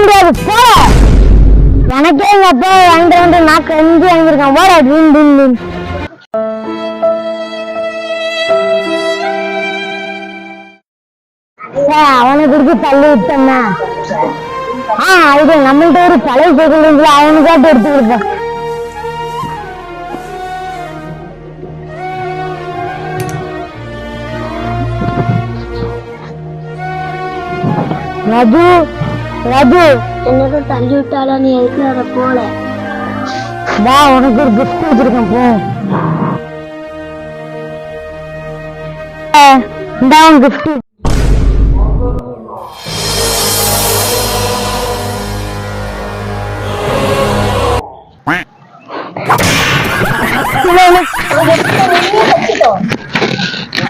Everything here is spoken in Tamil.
முடியாது போ. எனக்கே எங்க அப்பா வாங்கிட்டு வந்து நான் கஞ்சி வாங்கியிருக்கேன் போட. அவனை குடிச்சு தள்ளி விட்டோம்னா இது நம்மள்ட்ட ஒரு பழைய சைக்கிள் அவனுக்காட்டு எடுத்து கொடுப்போம். ராஜு ராஜு என்னோட தள்ளி விட்டாலும் நீ எதுக்கு அதை போல வா, உனக்கு ஒரு கிஃப்ட் வச்சிருக்கேன் போ. இந்த கிஃப்ட்